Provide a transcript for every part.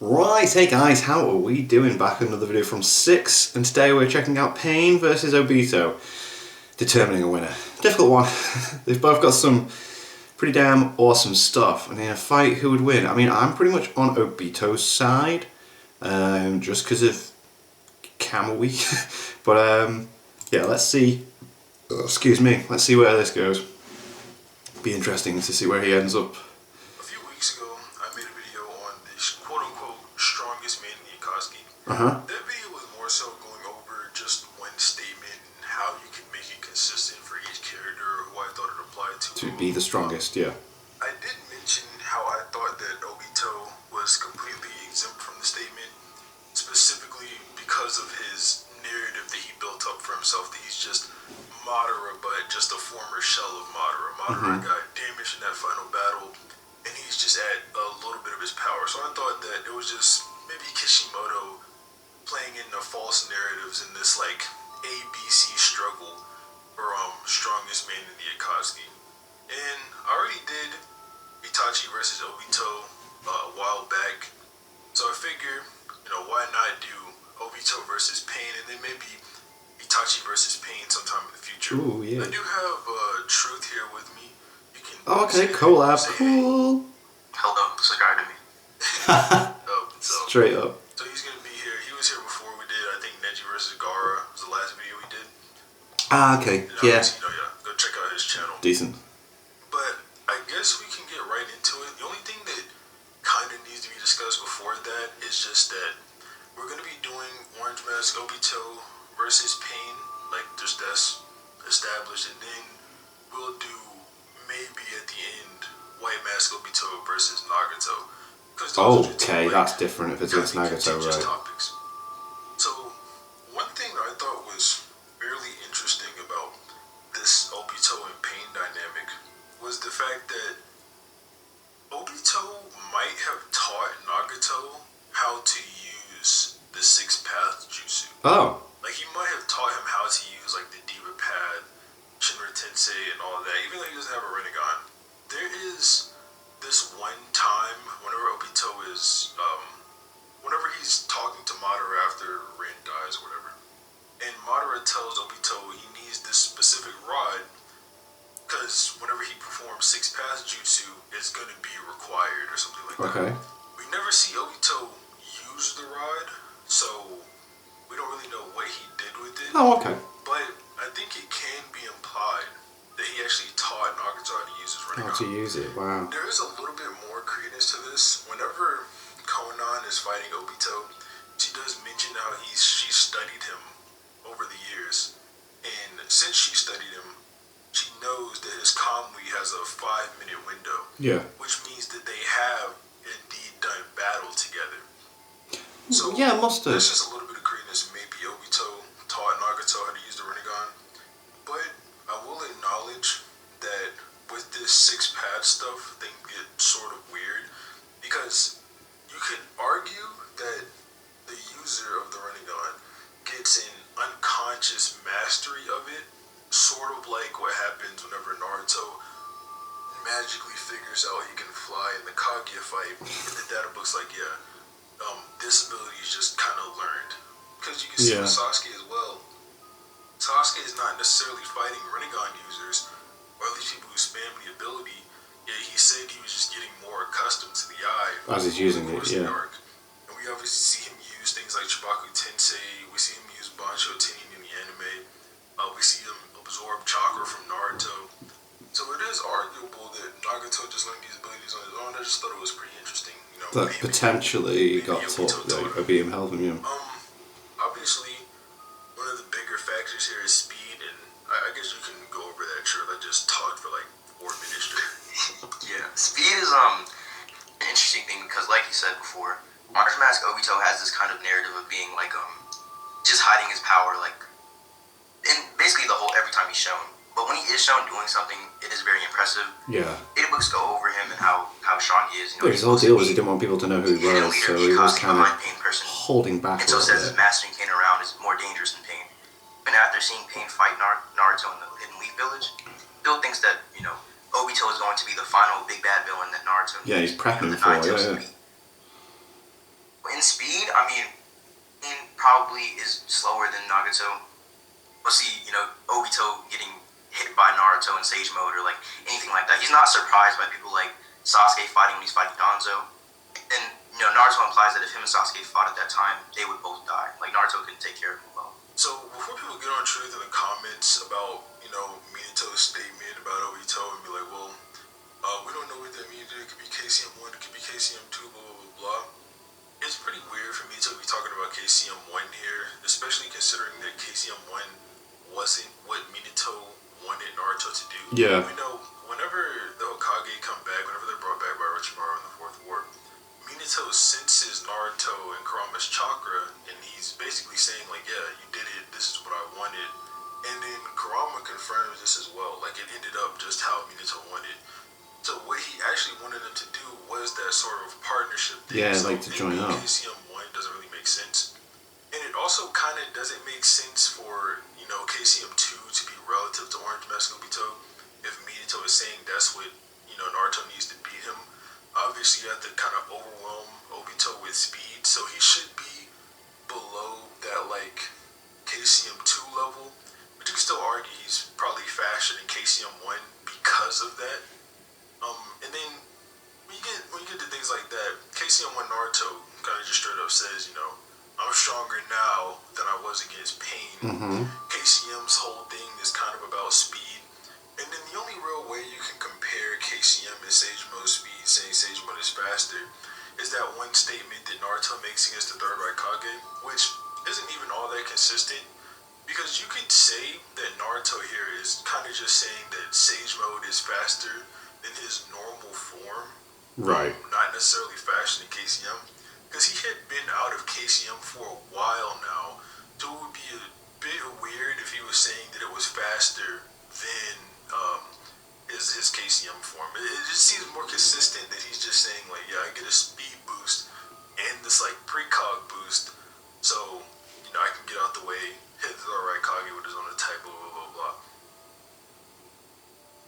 Right, hey guys, how are we doing? Back another video from 6, and today we're checking out Pain versus Obito, determining a winner. Difficult one. They've both got some pretty damn awesome stuff, and in a fight, who would win? I mean, I'm pretty much on Obito's side, just because of Camel Week, but yeah, let's see, excuse me, let's see where this goes. Be interesting to see where he ends up. A few weeks ago, I made a video on this quote-unquote strongest man in the Akatsuki. That video was more so going over just one statement and how you can make it consistent for each character who I thought it applied to. To be the strongest, yeah. I did mention how I thought that Obito was completely exempt from the statement, specifically because of his narrative that he built up for himself, that he's just Madara, but just a former shell of Madara. Madara got damaged in that final battle, and he's just at a little bit of his power. So I thought that it was just maybe Kishimoto playing in the false narratives in this like ABC struggle for strongest man in the Akatsuki. And I already did Itachi versus Obito a while back, so I figure, why not do Obito versus Pain, and then maybe Itachi versus Pain sometime in the future. Ooh, yeah. I do have Truth here with me. You can Okay, collab, cool. Hello, subscribe to me. Straight up. So he's gonna be here. He was here before we did, I think, Neji versus Gaara was the last video we did. Okay, yeah. Go check out his channel. Decent. But I guess we can get right into it. The only thing that kind of needs to be discussed before that is just that we're gonna be doing Orange Mask Obito versus Pain, like just that's established, and then we'll do maybe at the end White Mask Obito versus Nagato. Okay, that's different if it's against Nagato, right? Topics. So one thing that I thought was fairly interesting about this Obito and Pain dynamic was the fact that Obito might have taught Nagato how to use the Sixth Path Jutsu. Oh. Like, he might have taught him how to use, like, the Diva Path, Shinra Tensei, and all that, even though he doesn't have a Rinnegan. There is this one time, whenever Obito is, whenever he's talking to Madara after Rin dies or whatever, and Madara tells Obito he needs this specific rod, because whenever he performs Sixth Path Jutsu, it's going to be required, or something like that. Okay. We never see Obito use the rod, so we don't really know what he did with it. Oh, okay. But I think it can be implied that he actually taught Nagato how to use his Rinnegan. How to use it, wow. There is a little bit more credence to this. Whenever Konan is fighting Obito, she does mention how she studied him over the years. And since she studied him, she knows that his Kamui has a 5-minute window. Yeah. Which means that they have indeed done battle together. So yeah, must have. There's just a little bit of credence. Maybe Obito taught Nagato how to use the Rinnegan. But I will acknowledge that with this Six Path stuff, things get sort of weird. Because you could argue that the user of the Rinnegan gets an unconscious mastery of it. Sort of like what happens whenever Naruto magically figures out he can fly in the Kaguya fight. In the data book's like, this ability is just kind of learned. Because you can see with Sasuke as well. Sasuke is not necessarily fighting Rinnegan users, or at least people who spam the ability. Yeah, he said he was just getting more accustomed to the eye. As he's using it, yeah. And we obviously see him use things like Chibaku Tensei. We see him use Bansho Tenin in the anime. We see him absorb chakra from Naruto. So it is arguable that Nagato just learned these abilities on his own. I just thought it was pretty interesting. That potentially got taught, Obito helping him. Obviously, one of the bigger factors here is speed, and I guess you can go over that, sure. I just talked for like 4 minutes straight. Yeah, speed is an interesting thing because, like you said before, Orange Mask Obito has this kind of narrative of being like just hiding his power, like, and basically every time he's shown. But when he is shown doing something, it is very impressive. Yeah. Data books go over him and how strong he is. His whole deal was he didn't want people to know who he was, so he was kind of holding back and so says his mastering Pain around is more dangerous than Pain. Even after seeing Pain fight Naruto in the Hidden Leaf Village, still thinks that, Obito is going to be the final big bad villain that Naruto needs. Yeah, he's prepping for it, yeah. in speed, I mean, Pain probably is slower than Nagato. We'll see, Obito getting hit by Naruto in Sage Mode or like anything like that. He's not surprised by people like Sasuke fighting when he's fighting Danzo. And Naruto implies that if him and Sasuke fought at that time, they would both die. Like Naruto couldn't take care of him well. So before people get on truth in the comments about Minato's statement about Obito and be like, well, we don't know what that means. It could be KCM 1, it could be KCM 2, blah blah blah blah. It's pretty weird for me to be talking about KCM 1 here, especially considering that KCM 1 wasn't what Minato wanted Naruto to do. Yeah. We know whenever the Hokage come back, whenever they're brought back by Orochimaru in the Fourth War, Minato senses Naruto and Kurama's chakra, and he's basically saying like, yeah, you did it, this is what I wanted. And then Kurama confirms this as well, like it ended up just how Minato wanted. So what he actually wanted them to do was that sort of partnership thing. Yeah, so like to join up. KCM 1 doesn't really make sense. And it also kind of doesn't make sense for, KCM 2 to be relative to Orange Mask Obito. If Minato is saying that's what, Naruto needs to beat him. Obviously you have to kind of overwhelm Obito with speed, so he should be below that, like, KCM 2 level. But you can still argue he's probably faster than KCM 1 because of that. And then when you get to things like that, KCM 1 Naruto kind of just straight up says, I'm stronger now than I was against Pain. Mm-hmm. KCM's whole thing is kind of about speed. And then the only real way you can compare KCM and Sage Mode speed, saying Sage Mode is faster, is that one statement that Naruto makes against the Third Raikage, which isn't even all that consistent. Because you could say that Naruto here is kind of just saying that Sage Mode is faster than his normal form. Right. Not necessarily faster than KCM. Because he had been out of KCM for a while now. So it would be a bit weird if he was saying that it was faster than his KCM form. It just seems more consistent that he's just saying, like, yeah, I get a speed boost and this, like, precog boost. So, I can get out the way, hit the Raikage with his own attack, blah, blah, blah, blah.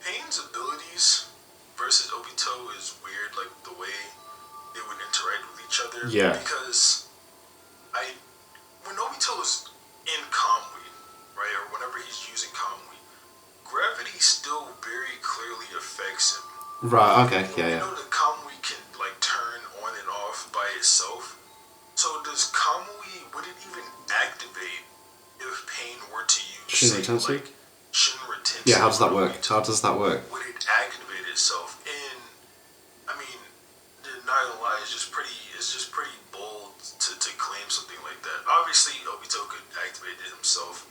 Pain's abilities versus Obito is weird, like, the way they would interact with each other. Yeah. Because when Obito is in Kamui, right, or whenever he's using Kamui, gravity still very clearly affects him. Right, okay, yeah. You know that Kamui can, like, turn on and off by itself. So does Kamui, would it even activate if Pain were to use, Shinra Tensei? like, Shinra Tensei? Yeah, how does that work? How does that work? Would it activate itself? And I mean, not gonna lie, it's just pretty bold to claim something like that. Obviously, Obito could activate it himself.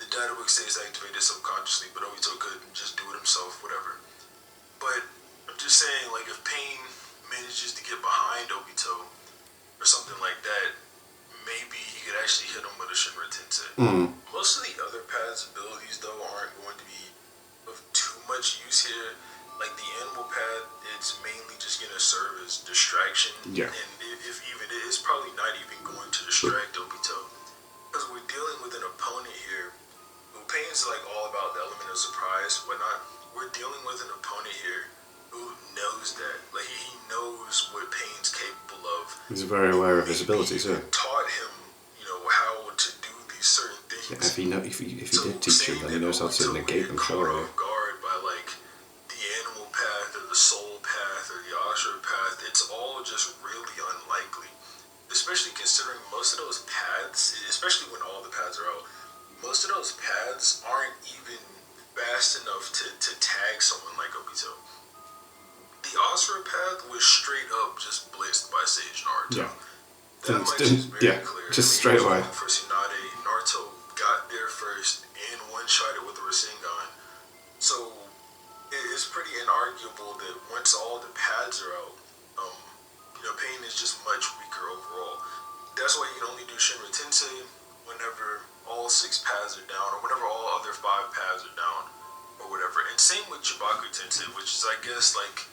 The data book says activated subconsciously, but Obito could just do it himself, whatever. But I'm just saying, like, if Pain manages to get behind Obito or something like that, maybe he could actually hit him with a Shinra Tensei. Mm. Most of the other paths' abilities, though, aren't going to be of too much use here. Like the animal path, it's mainly just going to serve as distraction. Yeah. And if even it is probably not even going to distract Obito. Because we're dealing with an opponent here who Pain's like all about the element of surprise, whatnot. We're dealing with an opponent here who knows that. Like he knows what Pain's capable of. He's very aware of his abilities, yeah. Taught him, how to do these certain things. Yeah, if he did teach him, then he knows how to negate them, surely. Off guard by like the animal path or the soul path or the Ashura path, it's all just really unlikely. Especially considering most of those paths, especially when all the paths are out, most of those paths aren't even fast enough to tag someone like Obito. The Ashura path was straight up just blitzed by Sage Naruto. Yeah. That much is very clear. Just straight away. For Tsunade, Naruto got there first and one-shot it with the Rasengan. So it's pretty inarguable that once all the pads are out, Pain is just much weaker overall. That's why you can only do Shinra Tensei whenever all 6 paths are down, or whenever all other 5 paths are down, or whatever. And same with Chibaku Tensei, which is, I guess, like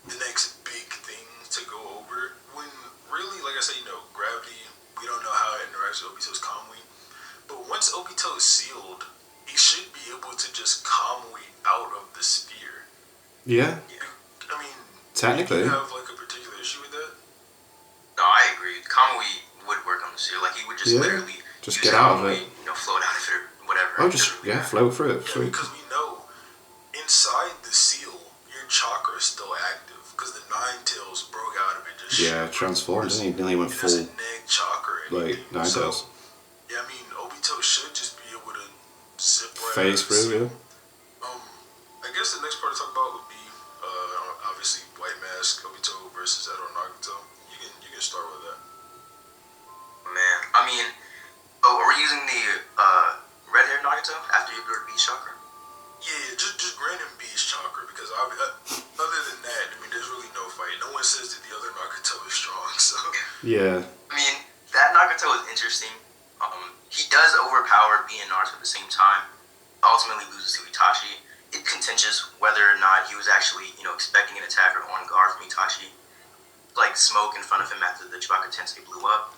the next big thing to go over. When really, like I said, gravity, we don't know how it interacts with Obito's Kamui. But once Obito is sealed, he should be able to just Kamui out of the sphere. Yeah. I mean, technically. Do you have like a particular issue with that? No, I agree. Kamui just literally just use get out of way, it. float out of it or whatever. Oh, just float through it. Yeah, because we know inside the seal, your chakra is still active. Because the Nine Tails broke out of it. Just transformed. Didn't he? Nearly went full. It doesn't neg chakra or anything. Nine Tails. Yeah, I mean, Obito should just be able to zip right Phase out of the seal. through, I guess the next part to talk about would be obviously White Mask, Obito versus Edo Nagato. You can start with that. Man, I mean, are we using the red hair Nagato after you go to Beast Chakra? Yeah, just grant him Beast Chakra because other than that, I mean, there's really no fight. No one says that the other Nagato is strong, so. Yeah. I mean, that Nagato is interesting. He does overpower B and Naruto at the same time. Ultimately loses to Itachi. It's contentious whether or not he was actually, expecting an attack or on guard from Itachi. Like smoke in front of him after the Chibaka Tensei blew up.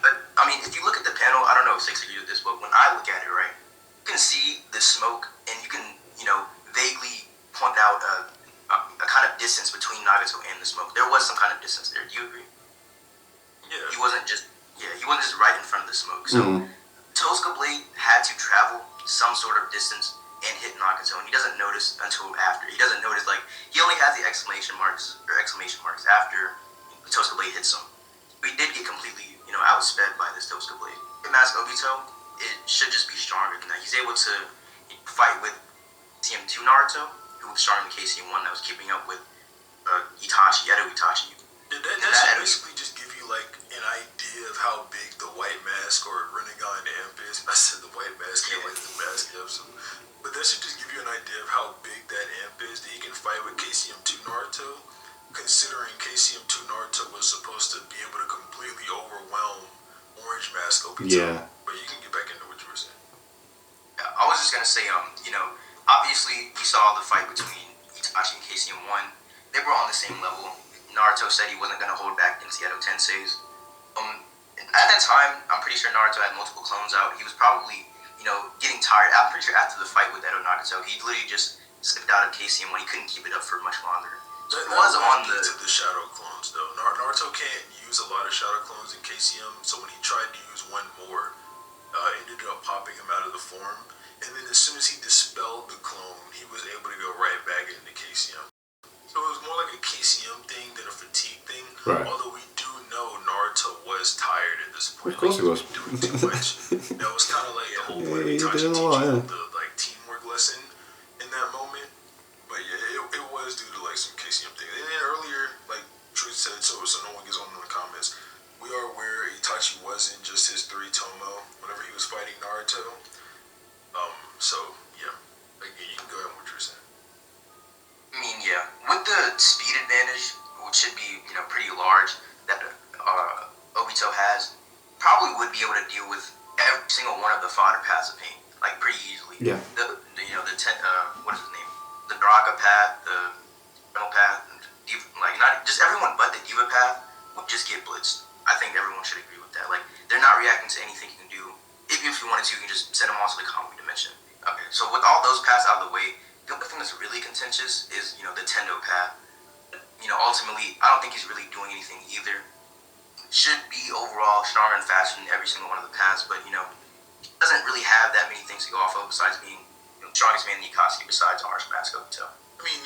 But, I mean, if you look at the panel, I don't know if Six agrees with this, but when I look at it, right, you can see the smoke and you can, vaguely point out a kind of distance between Nagato and the smoke. There was some kind of distance there. Do you agree? Yeah. He wasn't just right in front of the smoke. So, Tosca Blade had to travel some sort of distance and hit Nagato, and he doesn't notice until after. He doesn't notice, he only has the exclamation marks after the Tosca Blade hits him. But he did get completely, outsped by this Tosca Blade. Mask Obito, it should just be stronger than that. He's able to fight with KCM2 Naruto, who was stronger than KCM1 that was keeping up with Edo Itachi. That should basically just give you, an idea of how big the White Mask or Rinnegan Amp is. I said the White Mask, the mask episode. But that should just give you an idea of how big that amp is, that he can fight with KCM2 Naruto, considering KCM2 Naruto was supposed to be able to completely overwhelm Orange Mask Obito. Yeah. But you can get back into what you were saying. I was just going to say, obviously we saw the fight between Itachi and KCM1. They were on the same level. Naruto said he wasn't going to hold back against the Edo Tenseis. At that time, I'm pretty sure Naruto had multiple clones out. He was probably, getting tired. I'm pretty sure after the fight with Edo Nagato, he literally just slipped out of KCM when he couldn't keep it up for much longer. So it was on the shadow clones though. Naruto can't use a lot of shadow clones in KCM, so when he tried to use one more, it ended up popping him out of the form. And then as soon as he dispelled the clone, he was able to go right back into KCM. So it was more like a KCM thing than a fatigue thing. Right. Although we do know Naruto was tired at this point. Of course he was. Doing too much. That was kind of like the whole point of he Itachi did a teaching lot, yeah. the teamwork lesson in that moment. But yeah, it was due to some KCM thing. And then earlier, Truth said, so no one gets on in the comments, we are aware Itachi wasn't just his 3 Tomo whenever he was fighting Naruto. So yeah, again, you can go ahead with what you're saying. I mean, yeah, with the speed advantage, which should be, pretty large, that Obito has, probably would be able to deal with every single one of the fodder paths of pain, pretty easily. Yeah. What is his name? The Draga path, the Renal path, and not just everyone but the Diva path would just get blitzed. I think everyone should agree with that. They're not reacting to anything you can do. If you wanted to, you can just send them all to the Kamui dimension. Okay, so with all those paths out of the way, the only thing that's really contentious is, the Tendo path. Ultimately, I don't think he's really doing anything either. Should be overall stronger and faster than every single one of the paths, but, he doesn't really have that many things to go off of besides being strongest man in Nikatsuki besides Orange Mask Obito. I mean,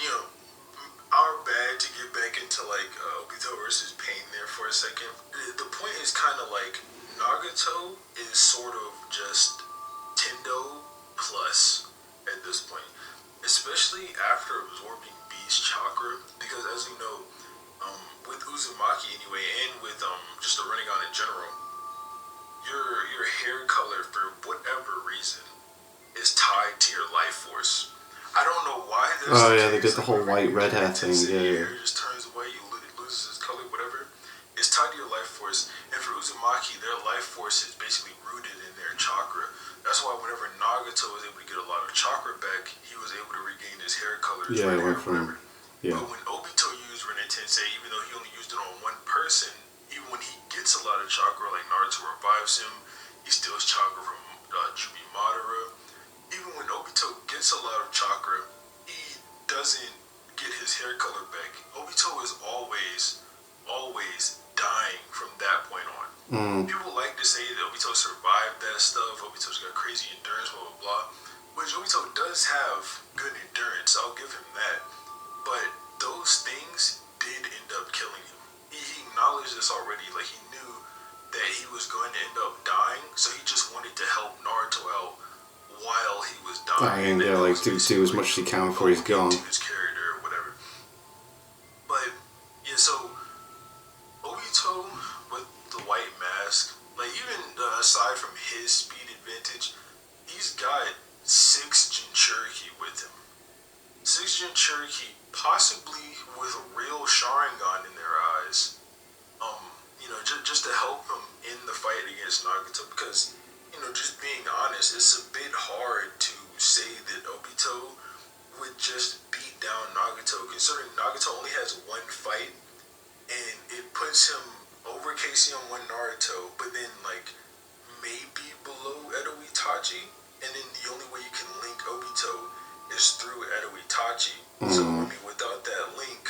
our bad to get back into Obito versus Pain there for a second. The point is kind of Nagato is sort of just Tendo plus at this point, especially after absorbing Beast Chakra, because as you know, with Uzumaki anyway, and with just the Rinnegan in general, your hair color for whatever reason is tied to your life force. I don't know why. Oh yeah, they did the whole white red hair thing. Yeah. Hair just turns away, it loses its color, whatever. It's tied to your life force, and for Uzumaki, their life force is basically rooted in their chakra. That's why whenever Nagato was able to get a lot of chakra back, he was able to regain his hair color. Yeah, it went from. Yeah. But when Obito used Rinne Tensei, even though he only used it on one person, even when he gets a lot of chakra, like Naruto revives him, he steals chakra from Jubi Madara. Even when Obito gets a lot of chakra, he doesn't get his hair color back. Obito is always dying from that point on. People like to say that Obito survived that stuff. Obito's got crazy endurance, blah, blah, blah. Which Obito does have good endurance, I'll give him that. But those things did end up killing him. He acknowledged this already. Like, he knew that he was going to end up dying, so he just wanted to help Naruto out while he was dying. Yeah, like, do as much as he can before he's gone. His character or whatever. But, yeah, so Obito with the white mask, like, even aside from his speed advantage, he's got 6 Jinchuriki with him. 6 Jinchuriki, possibly with a real Sharingan in their eyes. Just to help him in the fight against Nagato, because, just being honest, it's a bit hard to say that Obito would just beat down Nagato, considering Nagato only has 1 fight, and it puts him over Casey on 1 Naruto, but then, like, maybe below Edo Itachi, and then the only way you can link Obito is through Edo Itachi. So, without that link,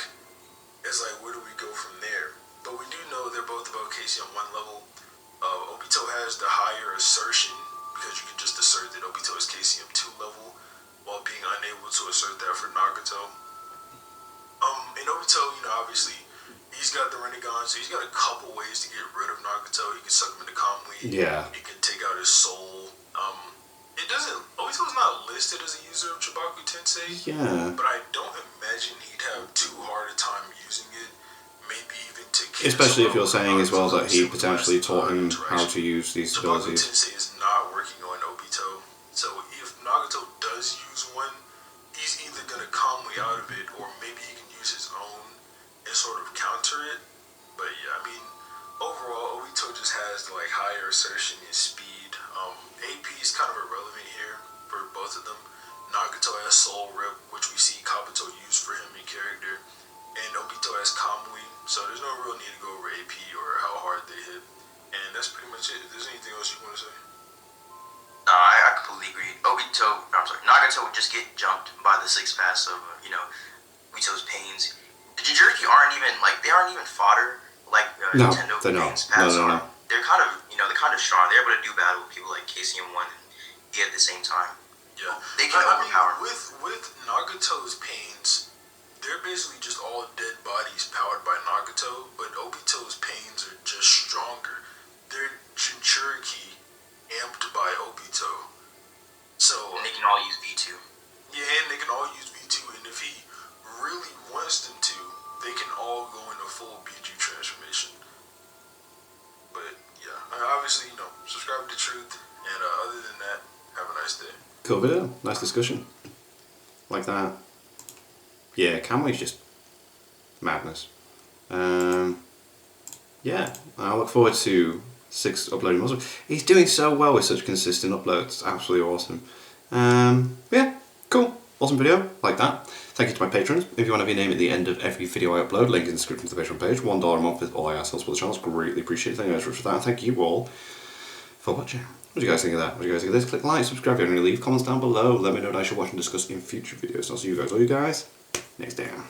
it's like, where do we go from there? But we do know they're both above Casey on 1 level. Obito has the higher assertion, because you can just assert that Obito is Casey on 2 level, while being unable to assert that for Nagato. And Obito, obviously, he's got the Rinnegan, so he's got a couple ways to get rid of Nagato. He can suck him into Kamui. Yeah. He can take out his soul. Obito's not listed as a user of Chibaku Tensei. Yeah. But I don't imagine he'd have too hard a time using it. Maybe even to kill. Especially if you're saying as well that he potentially taught him how to use these Chibaku abilities. Tensei is not working on Obito. So if Nagato does use one, he's either going to Kamui out of it, or maybe he can use his own and sort of counter it. But yeah, overall, Obito just has the higher assertion and speed. AP is kind of irrelevant here for both of them. Nagato has Soul Rip, which we see Kabuto use for him in character, and Obito has Kamui, so there's no real need to go over AP or how hard they hit. And that's pretty much it. If there's anything else you want to say? No, I completely agree. Nagato would just get jumped by the 6 pass of, Obito's pains. The Jinchuriki aren't even fodder like No, Nintendo they're not. pains pass No. are. They're kind of, they're kind of strong. They're able to do battle with people like Casey and 1 and E at the same time. Yeah. They can overpower. With Nagato's pains, they're basically just all dead bodies powered by Nagato, but Obito's pains are just stronger. They're Jinchuriki amped by Obito. So, And they can all use V2. yeah, and they can all use V2, and if he really wants them to, they can all go into full Biju transformation. But yeah, obviously, subscribe to Truth, and other than that, have a nice day. Cool video. Nice discussion. Like that. Yeah, Camui's just madness. Yeah, I look forward to 6 uploading also. He's doing so well with such consistent uploads. Absolutely awesome. Yeah, cool. Awesome video. Like that. Thank you to my patrons. If you want to have your name at the end of every video I upload, link in the description to the Patreon page. $1 a month is all I ask to support the channel. It's greatly appreciated. Thank you guys for that. And thank you all for watching. What do you guys think of that? What do you guys think of this? Click like, subscribe if you want to leave comments down below. Let me know what I should watch and discuss in future videos. I'll see you guys next time.